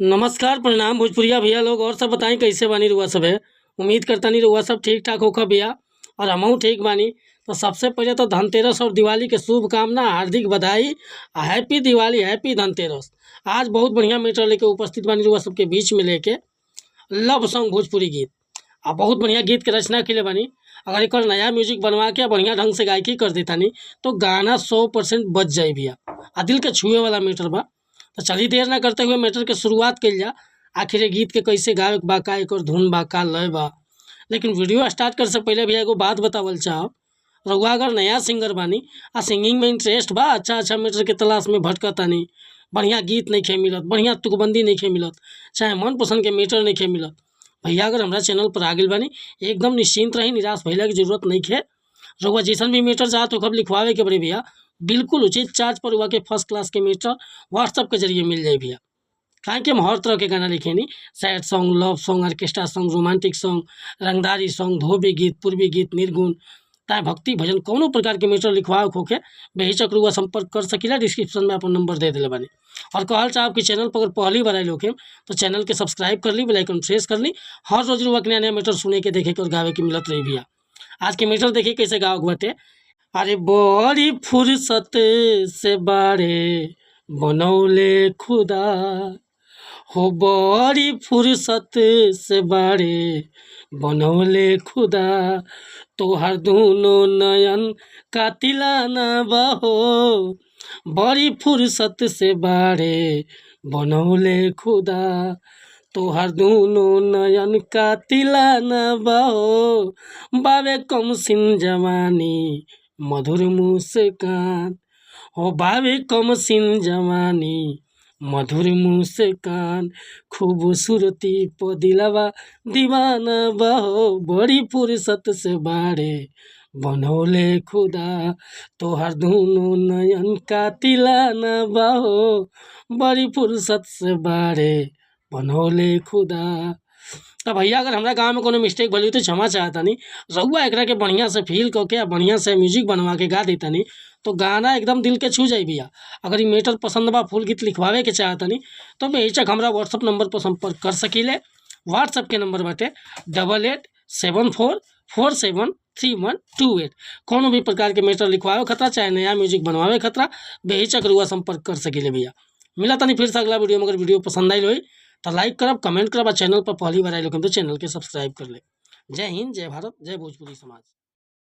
नमस्कार प्रणाम भोजपुरिया भैया लोग और सब बताएं कैसे बानी रुआ सब है। उम्मीद करता नहीं रुआ सब ठीक ठाक होकर भैया और हमहू ठीक बानी। तो सबसे पहले तो धनतेरस और दिवाली के शुभकामना, हार्दिक बधाई, हैप्पी दिवाली, हैप्पी धनतेरस। आज बहुत बढ़िया मैटर लेके उपस्थित बानी रुआ सबके बीच में लेके लव सॉन्ग भोजपुरी गीत। आ बहुत बढ़िया गीत के रचना के लिए बानी। अगर एक नया म्यूजिक बनवा के बढ़िया ढंग से गायकी कर देता नहीं तो गाना 100% बच जाए भैया। आ दिल के छुए वाला मैटर बा। तो चलिए देर ना करते हुए मैटर के शुरुआत कल जा। आखिर ये गीत के कैसे गावे के बा, का एकर धुन बा, का लय बा। लेकिन वीडियो स्टार्ट कर से पहले भैया एगो बात बतावल चाहब। रउआ अगर नया सिंगर बानी आ सिंगिंग में इंटरेस्ट बा, अच्छा मैटर के तलाश में भटकतानी, बढ़िया गीत नहीं खे मिलत, बढ़िया तुकबंदी नहीं खे मिलत, चाहे मन पसंद के मैटर नहीं खे मिलत, भैया अगर हमारा चैनल पर आ गई बानी एकदम निश्चिंत रही, निराश भैया की जरूरत नहीं है। रउआ जैसन भी मैटर चाहत हो कब लिखवावे के बड़े भैया बिल्कुल उचित चार्ज पर हुआ के फर्स्ट क्लास के मैटर व्हाट्सअप के जरिए मिल जाए भैया। काहे कि हम हर तरह के गाना लिखे नहीं, sad song, love song, orchestra song, romantic song, रंगदारी सॉन्ग, धोबी गीत, पूर्वी गीत, निर्गुण, चाहे भक्ति भजन, कोनो प्रकार के मैटर लिखवा होके बेहिचक रुआ संपर्क कर सकीला। डिस्क्रिप्शन में अपन नंबर दे दिले बानी। और कहल चाहब कि चैनल पर अगर पहली बार आए लोग तो चैनल के सब्सक्राइब कर ली, बेल आइकन प्रेस कर ली। हर रोज रुआ के नया मैटर सुने के, देखे के और गावे के मिलत रही भैया। आज के मैटर देखिए कैसे गावक बाटे। अरे बड़ी फुर्सत से बाड़े बनौले खुदा, हो बड़ी फुर्सत से बाड़े बनौले खुदा, तोहर दोनों नयन का तिलाना बहो, बड़ी फुर्सत से बाड़े बनौले खुदा, तोहर दोनों नयन का तिलाना बहो, बावे कम सिन जवानी मधुर मुस्कान, हो बावे कम सिन जवानी मधुर मुस्कान, खूबसूरती प दिलवा दीवाना बहो, बड़ी फुर्सत से बाड़े बनौले खुदा, तोहर दोनों नयन का तिलाना बहो, बड़ी फुर्सत से बाड़े बनौले खुदा। अब भैया अगर हमारा गाँव में कोनो मिस्टेक भली तो क्षमा चाहता नहीं। रउआ एकरा के बढ़िया से फील करके बढ़िया से म्यूजिक बनवा के गा देता नहीं तो गाना एकदम दिल के छू जाए भैया। अगर ये मैटर पसंद बा, फुल गीत लिखवावे के चाहता नहीं तो बेहिचक हमारा व्हाट्सअप नंबर पर संपर्क कर सकीले। व्हाट्सअप के नंबर बाटे 8874473128। कोनो भी प्रकार के मैटर लिखवावे खतरा, चाहे नया म्यूजिक बनवावे खतरा, बेहिचक रुआ संपर्क कर सकीले भैया। मिला तनी फिर से अगला वीडियो में। अगर वीडियो पसंद आई होई तो लाइक करब, कमेंट करब, चैनल पर पहली बार आए लोग तो चैनल के सब्सक्राइब कर ले। जय हिंद, जय भारत, जय भोजपुरी समाज।